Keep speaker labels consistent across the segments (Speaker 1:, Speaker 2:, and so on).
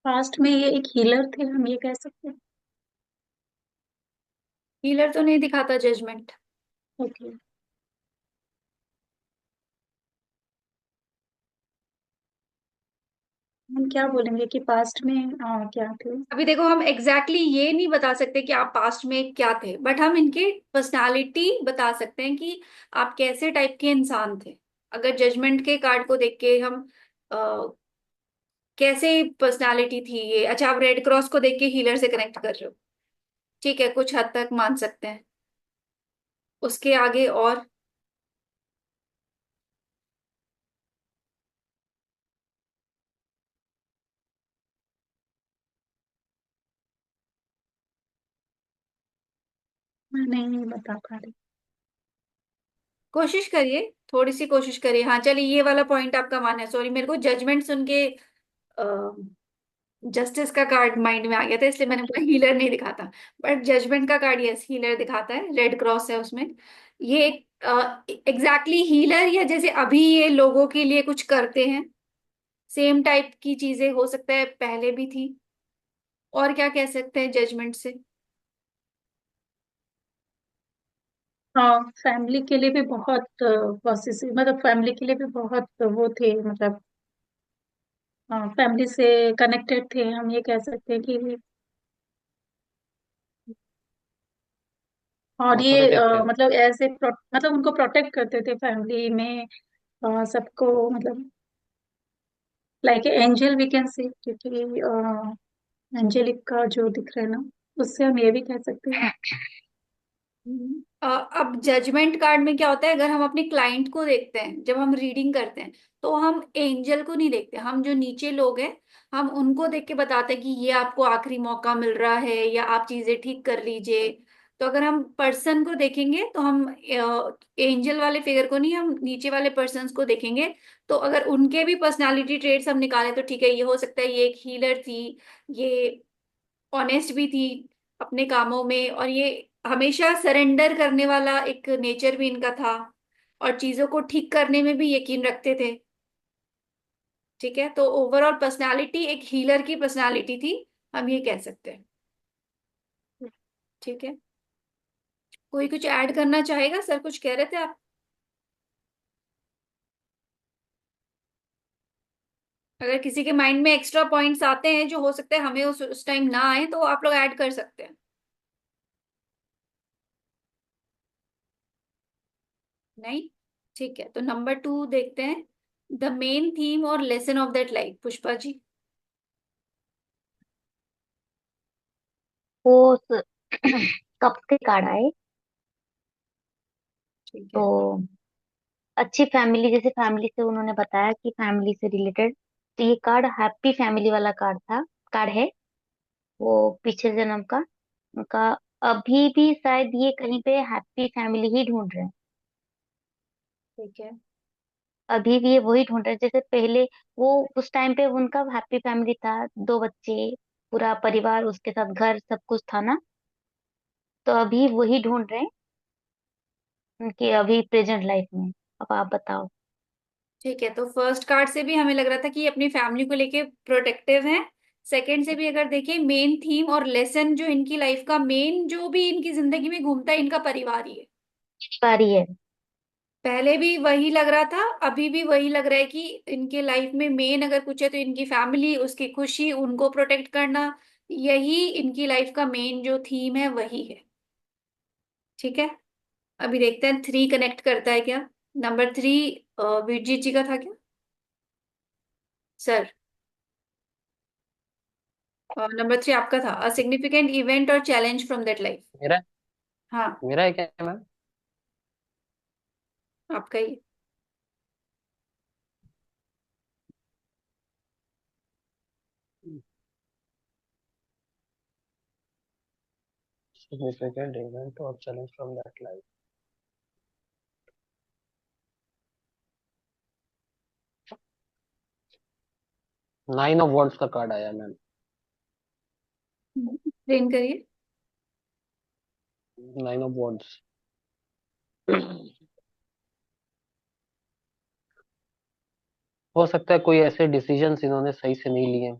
Speaker 1: Past में ये एक हीलर थे, हम ये कह सकते हैं।
Speaker 2: हीलर तो नहीं दिखाता जजमेंट।
Speaker 1: ओके। हम क्या बोलेंगे कि पास्ट में क्या थे।
Speaker 2: अभी देखो, हम एग्जैक्टली exactly ये नहीं बता सकते कि आप पास्ट में क्या थे, बट हम इनके पर्सनालिटी बता सकते हैं कि आप कैसे टाइप के इंसान थे। अगर जजमेंट के कार्ड को देख के हम कैसे पर्सनालिटी थी ये, अच्छा आप रेड क्रॉस को देख के हीलर से कनेक्ट कर रहे हो, ठीक है, कुछ हद तक मान सकते हैं। उसके आगे और
Speaker 1: मैं नहीं बता पा रही।
Speaker 2: कोशिश करिए, थोड़ी सी कोशिश करिए। हाँ चलिए, ये वाला पॉइंट आपका मान्य है। सॉरी, मेरे को जजमेंट सुन के जस्टिस का कार्ड माइंड में आ गया था, इसलिए मैंने
Speaker 1: ओके।
Speaker 2: बोला हीलर नहीं दिखाता। बट जजमेंट का कार्ड यस हीलर दिखाता है, रेड क्रॉस है उसमें। ये एग्जैक्टली हीलर, या जैसे अभी ये लोगों के लिए कुछ करते हैं, सेम टाइप की चीजें हो सकता है पहले भी थी। और क्या कह सकते हैं जजमेंट से?
Speaker 1: हाँ, फैमिली के लिए भी बहुत पॉसेसिव, मतलब फैमिली के लिए भी बहुत वो थे, मतलब हाँ, फैमिली से कनेक्टेड थे, हम ये कह सकते हैं कि। और ये
Speaker 3: ऑथोरिटी थे।
Speaker 1: मतलब ऐसे मतलब उनको प्रोटेक्ट करते थे फैमिली में, सबको, मतलब like angel we can say, क्योंकि एंजेलिक का जो दिख रहा है ना, उससे हम ये भी कह सकते हैं।
Speaker 2: अब जजमेंट कार्ड में क्या होता है, अगर हम अपने क्लाइंट को देखते हैं, जब हम रीडिंग करते हैं, तो हम एंजल को नहीं देखते, हम जो नीचे लोग हैं हम उनको देख के बताते हैं कि ये आपको आखिरी मौका मिल रहा है, या आप चीजें ठीक कर लीजिए। तो अगर हम पर्सन को देखेंगे तो हम एंजल वाले फिगर को नहीं, हम नीचे वाले पर्सन्स को देखेंगे। तो अगर उनके भी पर्सनालिटी ट्रेट्स हम निकालें तो ठीक है, ये हो सकता है ये एक हीलर थी, ये ऑनेस्ट भी थी अपने कामों में, और ये हमेशा सरेंडर करने वाला एक नेचर भी इनका था, और चीजों को ठीक करने में भी यकीन रखते थे। ठीक है, तो ओवरऑल पर्सनालिटी एक हीलर की पर्सनालिटी थी, हम ये कह सकते हैं। ठीक है, कोई कुछ ऐड करना चाहेगा? सर कुछ कह रहे थे आप? अगर किसी के माइंड में एक्स्ट्रा पॉइंट्स आते हैं जो हो सकता है हमें उस टाइम ना आए, तो आप लोग ऐड कर सकते हैं। नहीं? ठीक है, तो नंबर 2 देखते हैं, द मेन थीम और lesson of that life, Pushpa ji.
Speaker 3: वो कब के कार्ड आए?
Speaker 2: ठीक
Speaker 3: तो
Speaker 2: है।
Speaker 3: अच्छी फैमिली, जैसे फैमिली से उन्होंने बताया कि फैमिली से रिलेटेड, तो ये कार्ड हैप्पी फैमिली वाला कार्ड है। वो पिछले जन्म का उनका, अभी भी शायद ये कहीं पे हैप्पी फैमिली ही ढूंढ रहे हैं।
Speaker 2: ठीक है।
Speaker 3: अभी भी ये वही ढूंढ रहे हैं जैसे पहले। वो उस टाइम पे उनका हैप्पी फैमिली था, दो बच्चे, पूरा परिवार, उसके साथ घर, सब कुछ था ना। तो अभी वही ढूंढ रहे हैं उनके अभी प्रेजेंट लाइफ में। अब आप बताओ।
Speaker 2: ठीक है, तो फर्स्ट कार्ड से भी हमें लग रहा था कि ये अपनी फैमिली को लेके प्रोटेक्टिव हैं। सेकंड से भी अगर देखें, मेन थीम और लेसन जो इनकी लाइफ का मेन, जो भी इनकी जिंदगी में घूमता है, इनका परिवार ही है।
Speaker 3: बारी है।
Speaker 2: पहले भी वही लग रहा था, अभी भी वही लग रहा है कि इनके लाइफ में मेन अगर कुछ है तो इनकी फैमिली, उसकी खुशी, उनको प्रोटेक्ट करना, यही इनकी लाइफ का मेन जो थीम है वही है। ठीक है, अभी देखते हैं 3 कनेक्ट करता है क्या। नंबर 3 वीरजीत जी का था क्या सर? नंबर 3 आपका था, अ सिग्निफिकेंट इवेंट और चैलेंज फ्रॉम दैट लाइफ।
Speaker 3: मेरा
Speaker 2: हाँ,
Speaker 3: मेरा है क्या मैम?
Speaker 2: आपका ही।
Speaker 3: सिग्निफिकेंट इवेंट और challenge from that life. 9 of wands का कार्ड आया मैम।
Speaker 2: एक्सप्लेन करिए।
Speaker 3: 9 ऑफ वॉन्ड्स। हो सकता है कोई ऐसे डिसीजंस इन्होंने सही से नहीं लिए,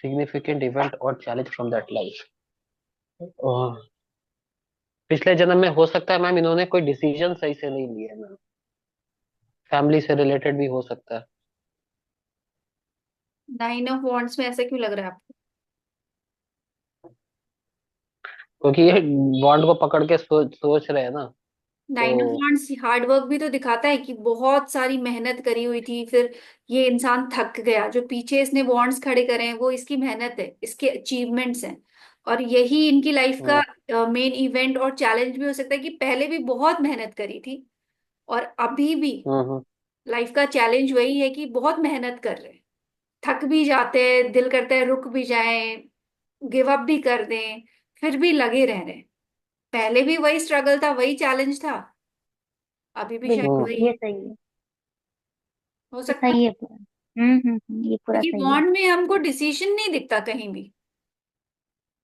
Speaker 4: सिग्निफिकेंट इवेंट और चैलेंज फ्रॉम दैट लाइफ। पिछले जन्म में हो सकता है मैम इन्होंने कोई डिसीजन सही से नहीं लिए मैम, फैमिली से रिलेटेड भी हो सकता है।
Speaker 2: 9 ऑफ वॉन्ड्स में ऐसा क्यों लग रहा है आपको?
Speaker 4: क्योंकि ये बॉन्ड को पकड़ के सोच रहे हैं ना।
Speaker 2: 9 ऑफ वॉन्ड्स हार्ड वर्क भी तो दिखाता है कि बहुत सारी मेहनत करी हुई थी, फिर ये इंसान थक गया। जो पीछे इसने वॉन्ड्स खड़े करे हैं वो इसकी मेहनत है, इसके अचीवमेंट्स हैं। और यही इनकी लाइफ
Speaker 4: तो
Speaker 2: का मेन इवेंट और चैलेंज भी हो सकता है कि पहले भी बहुत मेहनत करी थी और अभी भी
Speaker 4: हम्म।
Speaker 2: लाइफ का चैलेंज वही है कि बहुत मेहनत कर रहे हैं, थक भी जाते हैं, दिल करता है रुक भी जाएं, गिव अप भी कर दें, फिर भी लगे रह रहे हैं। पहले भी वही स्ट्रगल था, वही चैलेंज था, अभी भी शायद
Speaker 3: बिल्कुल,
Speaker 2: वही
Speaker 3: ये
Speaker 2: है।
Speaker 3: सही है।
Speaker 2: हो
Speaker 3: ये
Speaker 2: सकता है।
Speaker 3: सही है पूरा। ये पूरा
Speaker 2: क्योंकि
Speaker 3: सही है।
Speaker 2: बॉन्ड में हमको डिसीजन नहीं दिखता कहीं भी।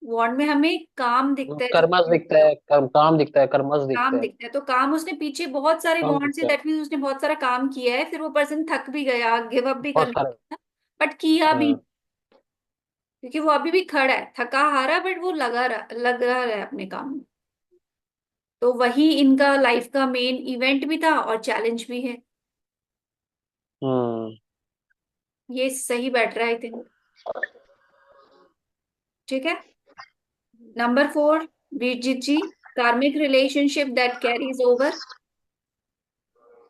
Speaker 2: बॉन्ड में हमें काम दिखता है,
Speaker 4: कर्मस दिखता है, काम दिखता है, कर्मस दिखता
Speaker 2: काम
Speaker 4: है।
Speaker 2: दिखता है। तो काम उसने पीछे बहुत सारे
Speaker 4: काम
Speaker 2: बॉन्ड से,
Speaker 4: दिखता है
Speaker 2: दैट मीन्स उसने बहुत सारा काम किया है, फिर वो पर्सन थक भी गया, गिव अप भी
Speaker 4: बहुत
Speaker 2: करने
Speaker 4: सारे।
Speaker 2: लगा, बट किया भी।
Speaker 4: हाँ।
Speaker 2: क्योंकि वो अभी भी खड़ा है, थका हारा, बट वो लग रहा है अपने काम में। तो वही इनका लाइफ का मेन इवेंट भी था और चैलेंज भी है।
Speaker 4: हम्म।
Speaker 2: ये सही बैठ रहा है आई थिंक। ठीक है। नंबर 4, बीरजीत जी, कार्मिक रिलेशनशिप दैट कैरीज ओवर।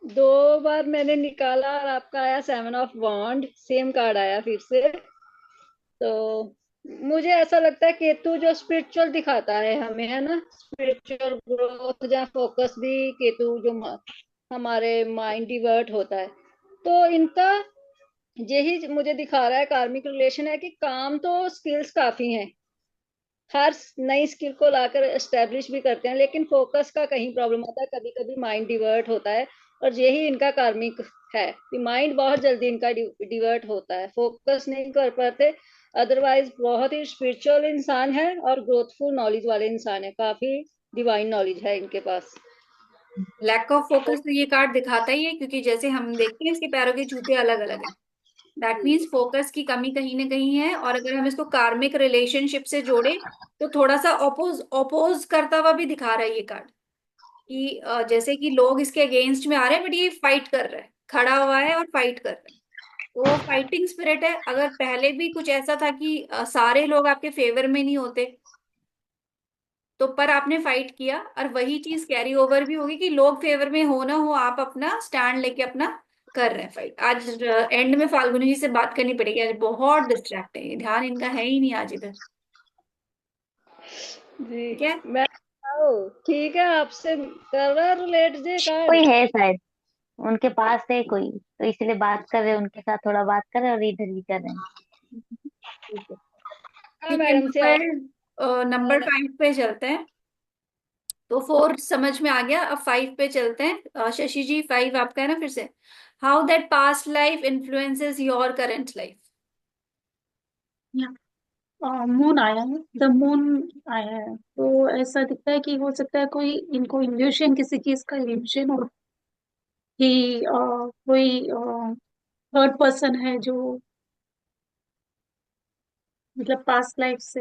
Speaker 5: 2 बार मैंने निकाला और आपका आया 7 ऑफ वॉन्ड, सेम कार्ड आया फिर से। तो मुझे ऐसा लगता है केतु जो स्पिरिचुअल दिखाता है हमें, है ना, स्पिरिचुअल ग्रोथ, जहाँ फोकस भी केतु जो हमारे माइंड डिवर्ट होता है, तो इनका यही मुझे दिखा रहा है। कार्मिक रिलेशन है कि काम तो स्किल्स काफी हैं, हर नई स्किल को लाकर एस्टेब्लिश भी करते हैं, लेकिन फोकस का कहीं प्रॉब्लम होता है, कभी कभी माइंड डिवर्ट होता है। और यही इनका कार्मिक है कि माइंड बहुत जल्दी इनका डिवर्ट होता है, फोकस नहीं कर पाते। अदरवाइज बहुत ही स्पिरिचुअल इंसान है और ग्रोथफुल नॉलेज वाले इंसान है, काफी डिवाइन नॉलेज है इनके पास।
Speaker 2: लैक ऑफ फोकस तो ये कार्ड दिखाता ही है, क्योंकि जैसे हम देखते हैं इसके पैरों के जूते अलग अलग हैं। दैट मीन्स फोकस की कमी कहीं ना कहीं है। और अगर हम इसको कार्मिक रिलेशनशिप से जोड़े तो थोड़ा सा ओपोज ओपोज करता हुआ भी दिखा रहा है ये कार्ड। कि जैसे कि लोग इसके अगेंस्ट में आ रहे हैं, बट ये फाइट कर रहा है, खड़ा हुआ है और फाइट कर रहा है। तो वो फाइटिंग स्पिरिट है। अगर पहले भी कुछ ऐसा था कि सारे लोग आपके फेवर में नहीं होते, तो पर आपने फाइट किया, और वही चीज कैरी ओवर भी होगी कि लोग फेवर में हो ना हो, आप अपना स्टैंड लेके अपना कर रहे हैं फाइट। आज एंड में फाल्गुनी जी से बात करनी पड़ेगी, आज बहुत डिस्ट्रैक्ट है, ध्यान इनका है ही नहीं आज इधर।
Speaker 5: जी।
Speaker 2: ठीक है।
Speaker 5: मैं ठीक है, आपसे कर रहा रिलेट जे कार्ड।
Speaker 3: कोई है शायद, उनके पास है कोई, तो इसलिए बात कर रहे हैं, उनके साथ थोड़ा बात कर रहे हैं और इधर भी कर रहे हैं।
Speaker 2: ठीक है।
Speaker 5: हाँ,
Speaker 2: ठीक है।
Speaker 5: मैडम से
Speaker 2: नंबर 5 पे चलते हैं। तो 4 समझ में आ गया, अब 5 पे चलते हैं। शशि जी, 5 आपका है ना फिर से। How that past life influences your current life.
Speaker 1: Moon आया है, द मून आया है, तो ऐसा दिखता है कि हो सकता है कोई इनको इल्यूशन, किसी चीज का इल्यूशन हो कि कोई थर्ड पर्सन है जो मतलब पास्ट लाइफ से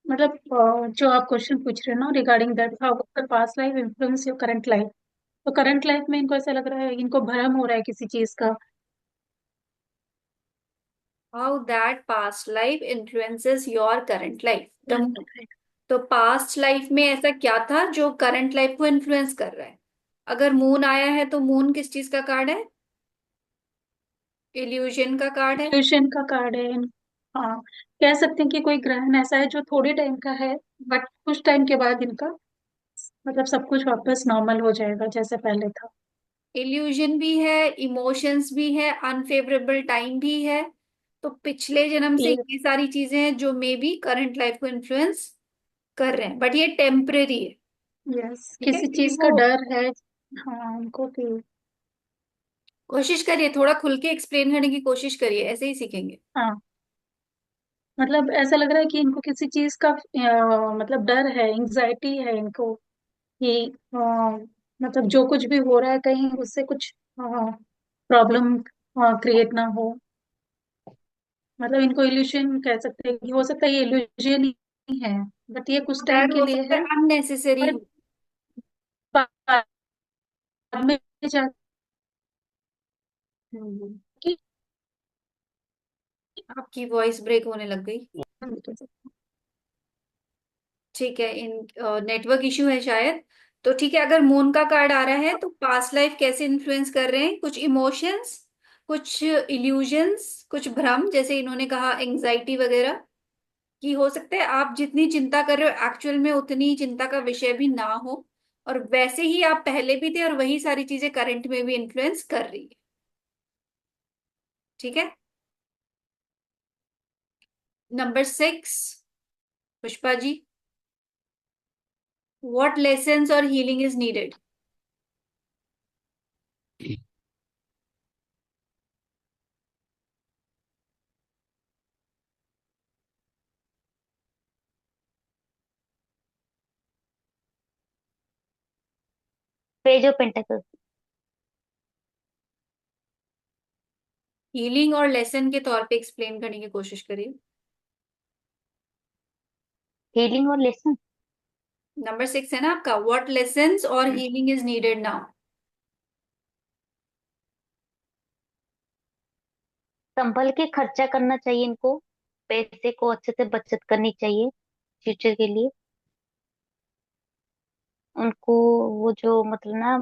Speaker 1: जो आप क्वेश्चन पूछ रहे हो ना regarding that, how the past life influence your current life. तो करंट लाइफ में इनको ऐसा लग रहा है, इनको भ्रम हो रहा है किसी चीज का।
Speaker 2: How that past life influences your current life, the. तो पास्ट लाइफ में ऐसा क्या था जो करंट लाइफ को इन्फ्लुएंस कर रहा है? अगर मून आया है तो मून किस चीज का कार्ड है? इल्यूजन का कार्ड है।
Speaker 1: ट्यूशन का कार्ड है। हाँ, कह सकते हैं कि कोई ग्रहण ऐसा है जो थोड़े टाइम का है, बट कुछ टाइम के बाद इनका मतलब सब कुछ वापस नॉर्मल हो जाएगा जैसे पहले था।
Speaker 2: इल्यूजन भी है, इमोशंस भी है, अनफेवरेबल टाइम भी है। तो पिछले जन्म से
Speaker 1: ये
Speaker 2: ये सारी चीजें हैं जो मे बी करंट लाइफ को इन्फ्लुएंस कर रहे हैं, बट ये टेम्परेरी है।
Speaker 1: यस,
Speaker 2: ठीक है,
Speaker 1: किसी
Speaker 2: क्योंकि
Speaker 1: चीज का
Speaker 2: वो,
Speaker 1: डर है। हाँ उनको भी।
Speaker 2: कोशिश करिए थोड़ा खुल के एक्सप्लेन करने की कोशिश करिए, ऐसे ही सीखेंगे।
Speaker 1: हाँ, मतलब ऐसा लग रहा है कि इनको किसी चीज का मतलब डर है, एंजाइटी है इनको कि मतलब जो कुछ भी हो रहा है कहीं उससे कुछ प्रॉब्लम क्रिएट ना हो। मतलब इनको इल्यूजन कह सकते हैं, कि हो सकता है ये इल्यूजन ही है, बट ये कुछ टाइम
Speaker 2: डर
Speaker 1: के
Speaker 2: हो
Speaker 1: लिए
Speaker 2: सकता
Speaker 1: है।
Speaker 2: है अननेसेसरी।
Speaker 1: और बाद में जाके
Speaker 2: हम्म। आपकी वॉइस ब्रेक होने लग गई। ठीक है, इन नेटवर्क इशू है शायद। तो ठीक है, अगर मून का कार्ड आ रहा है तो पास्ट लाइफ कैसे इन्फ्लुएंस कर रहे हैं, कुछ इमोशंस, कुछ इल्यूजन्स, कुछ भ्रम, जैसे इन्होंने कहा एंजाइटी वगैरह, कि हो सकता है आप जितनी चिंता कर रहे हो एक्चुअल में उतनी चिंता का विषय भी ना हो, और वैसे ही आप पहले भी थे और वही सारी चीजें करंट में भी इन्फ्लुएंस कर रही है। ठीक है। Number 6, Pushpa ji, what lessons और healing is needed.
Speaker 3: Page of pentacles.
Speaker 2: Healing और लेसन के तौर पे एक्सप्लेन करने की कोशिश करिए।
Speaker 3: हीलिंग और लेसन।
Speaker 2: नंबर 6 है ना आपका, व्हाट लेसन्स और हीलिंग इज नीडेड नाउ।
Speaker 3: संभल के खर्चा करना चाहिए इनको, पैसे को अच्छे से बचत करनी चाहिए फ्यूचर के लिए उनको। वो जो मतलब ना,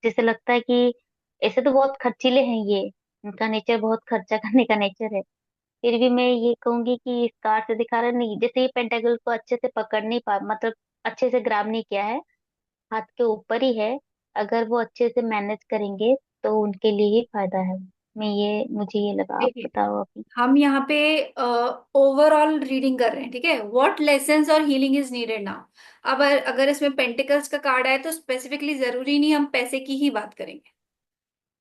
Speaker 3: जैसे लगता है कि ऐसे तो बहुत खर्चीले हैं ये, इनका नेचर बहुत खर्चा करने का नेचर है। फिर भी मैं ये कहूंगी कि इस कार्ड से दिखा रहा नहीं, जैसे ये पेंटागल को अच्छे से पकड़ नहीं पा, मतलब अच्छे से ग्राब नहीं किया है, हाथ के ऊपर ही है। अगर वो अच्छे से मैनेज करेंगे तो उनके लिए ही फायदा है। मुझे ये लगा, आप
Speaker 2: देखिए,
Speaker 3: बताओ अभी।
Speaker 2: हम यहाँ पे ओवरऑल रीडिंग कर रहे हैं, ठीक है, व्हाट लेसन्स और हीलिंग इज नीडेड नाउ। अब अगर इसमें पेंटिकल्स का कार्ड आया तो स्पेसिफिकली जरूरी नहीं हम पैसे की ही बात करेंगे।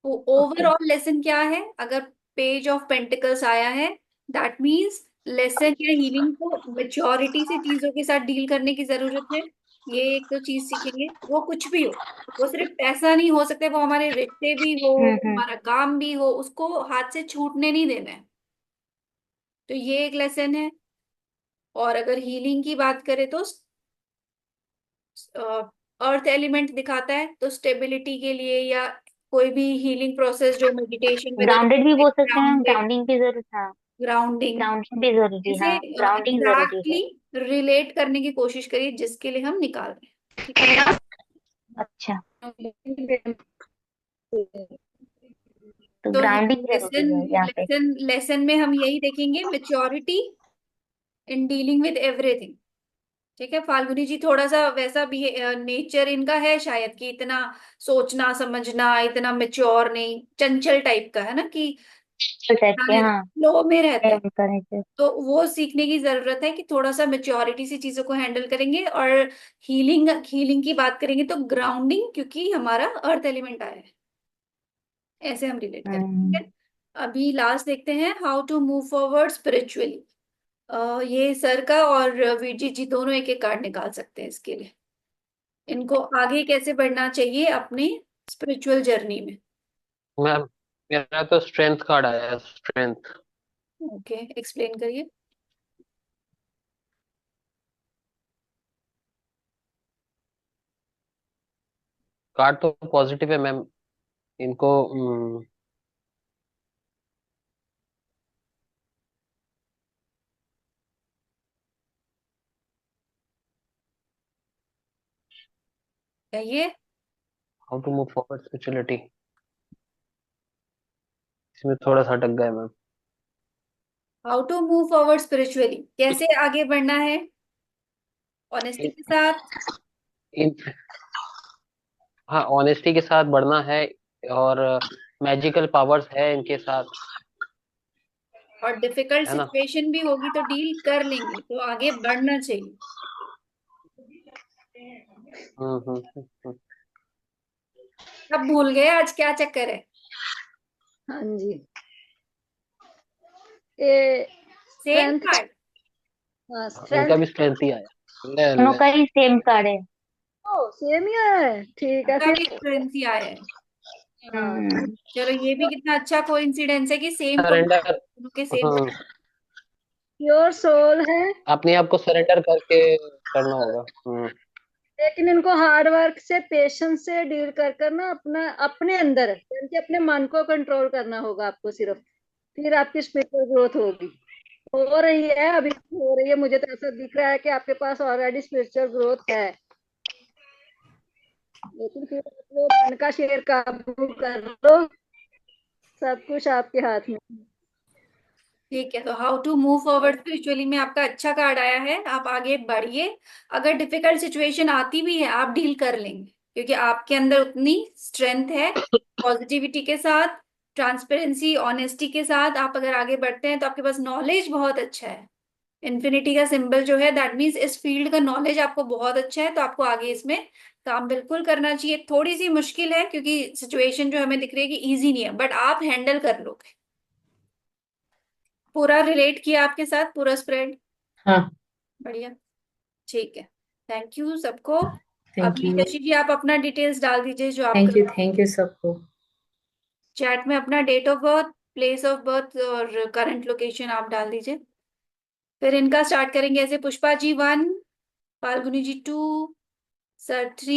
Speaker 2: वो
Speaker 3: ओके।
Speaker 2: ओवरऑल लेसन क्या है, अगर पेज ऑफ पेंटिकल्स आया है, दैट मीन्स लेसन या हीलिंग को मेच्योरिटी से चीजों के साथ डील करने की जरूरत है। ये एक तो चीज सीखेंगे, वो कुछ भी हो, वो सिर्फ पैसा नहीं हो सकता, वो हमारे रिश्ते भी हो,
Speaker 3: हम्म।
Speaker 2: हमारा काम भी हो, उसको हाथ से छूटने नहीं देना है। तो ये एक लेसन है। और अगर हीलिंग की बात करें तो अर्थ एलिमेंट दिखाता है, तो स्टेबिलिटी के लिए या कोई भी हीलिंग प्रोसेस जो मेडिटेशन
Speaker 3: ग्राउंडेड भी
Speaker 2: वगैरह,
Speaker 3: बोल सकते हैं,
Speaker 2: ग्राउंडेड,
Speaker 3: ग्राउंडिंग भी जरूरी, हाँ।
Speaker 2: ग्राउंडिंग,
Speaker 3: ग्राउंडिंग भी जरूरी,
Speaker 2: इसे
Speaker 3: हाँ, ग्राउंडिंग जरूरी है।
Speaker 2: एग्जैक्टली रिलेट करने की कोशिश करिए जिसके लिए हम निकाल रहे हैं। ठीक है।
Speaker 3: अच्छा, तो
Speaker 2: तो
Speaker 3: ग्राउंडिंग जरूरी
Speaker 2: लेसन
Speaker 3: है यहाँ पे।
Speaker 2: लेसन लेसन में हम यही देखेंगे, maturity in dealing with everything. ठीक है, फाल्गुनी जी थोड़ा सा वैसा भी नेचर इनका है शायद, कि इतना सोचना समझना, इतना मेच्योर नहीं, चंचल टाइप का है ना, कि
Speaker 3: टाइप के, हाँ।
Speaker 2: फ्लो में रहता
Speaker 3: है
Speaker 2: है।
Speaker 3: उनका नेचर।
Speaker 2: तो वो सीखने की जरूरत है कि थोड़ा सा मेच्योरिटी से चीजों को हैंडल करेंगे। और हीलिंग हीलिंग की बात करेंगे तो ग्राउंडिंग, क्योंकि हमारा अर्थ एलिमेंट आया है, ऐसे हम रिलेट करें। ठीक
Speaker 3: हम्म।
Speaker 2: है। अभी लास्ट देखते हैं, how to move forward spiritually. ये सर का और वीरजी जी दोनों एक एक कार्ड निकाल सकते हैं इसके लिए। इनको आगे कैसे बढ़ना चाहिए अपने स्पिरिचुअल जर्नी में।
Speaker 4: मैम, मेरा तो स्ट्रेंथ कार्ड आया है, स्ट्रेंथ।
Speaker 2: ओके, एक्सप्लेन करिए।
Speaker 4: कार्ड तो पॉजिटिव है मैम। इनको
Speaker 2: कहिए।
Speaker 4: How to move forward spirituality, इसमें थोड़ा सा अटक गए ma'am.
Speaker 2: How to move forward spiritually, कैसे आगे बढ़ना है ऑनेस्टी
Speaker 4: इन,
Speaker 2: के साथ,
Speaker 4: इन हाँ, ऑनेस्टी के साथ बढ़ना है, और मैजिकल पावर्स है इनके साथ,
Speaker 2: और डिफिकल्ट
Speaker 4: है ना।
Speaker 2: सिचुएशन भी होगी तो डील कर लेंगे, तो आगे बढ़ना चाहिए।
Speaker 4: हम्म।
Speaker 2: अब भूल गए आज क्या चक्कर है।
Speaker 5: हाँ जी, ये
Speaker 2: सेम
Speaker 5: स्ट्रेंथ।
Speaker 2: कार्ड।
Speaker 5: हाँ,
Speaker 4: इनका
Speaker 5: स्ट्रेंथ।
Speaker 4: भी स्ट्रेंथ ही आया। ले
Speaker 3: दोनों
Speaker 4: ले।
Speaker 3: का ही सेम कार्ड है।
Speaker 5: ओ सेम ही है, ठीक है
Speaker 2: आपका भी
Speaker 5: फिर।
Speaker 2: एक्सपीरियंस ही आया है।
Speaker 3: हम्म।
Speaker 2: चलो ये भी कितना अच्छा कोइंसिडेंस है कि सेम
Speaker 4: सरेंडर।
Speaker 2: के सेम।
Speaker 4: हाँ,
Speaker 5: प्योर सोल है,
Speaker 4: अपने आप को सरेंडर करके करना होगा।
Speaker 5: लेकिन इनको हार्ड वर्क से, पेशेंस से डील कर कर ना अपना, अपने अंदर यानी कि अपने मन को कंट्रोल करना होगा आपको सिर्फ, फिर आपकी स्पिरिचुअल ग्रोथ होगी। हो रही है, अभी हो रही है, मुझे तो ऐसा दिख रहा है कि आपके पास ऑलरेडी स्पिरिचुअल ग्रोथ है, लेकिन फिर वो मन का शेर काबू कर लो, सब कुछ आपके हाथ में।
Speaker 2: ठीक है, तो how to move forward spiritually में आपका अच्छा कार्ड आया है, आप आगे बढ़िए। अगर डिफिकल्ट सिचुएशन आती भी है आप डील कर लेंगे, क्योंकि आपके अंदर उतनी स्ट्रेंथ है। पॉजिटिविटी के साथ, ट्रांसपेरेंसी, ऑनेस्टी के साथ आप अगर आगे बढ़ते हैं तो आपके पास नॉलेज बहुत अच्छा है। इन्फिनिटी का सिंबल जो है दैट मीन्स इस फील्ड का नॉलेज आपको बहुत अच्छा है, तो आपको आगे इसमें काम बिल्कुल करना चाहिए। थोड़ी सी मुश्किल है क्योंकि सिचुएशन जो हमें दिख रही है कि इजी नहीं है, बट आप हैंडल कर लोगे। पूरा रिलेट किया आपके साथ, पूरा स्प्रेड।
Speaker 6: हाँ।
Speaker 2: बढ़िया, ठीक है। थैंक यू सबको।
Speaker 6: थैंक
Speaker 2: अभी
Speaker 6: यू।
Speaker 2: शशि जी आप अपना डिटेल्स डाल दीजिए जो
Speaker 6: थैंक
Speaker 2: आपका
Speaker 6: यू, थैंक यू सबको।
Speaker 2: चैट में, अपना date of birth, place of birth और करंट लोकेशन आप डाल दीजिए। फिर इनका स्टार्ट करेंगे ऐसे, पुष्पा जी 1, फाल्गुनी जी 2, सर 3।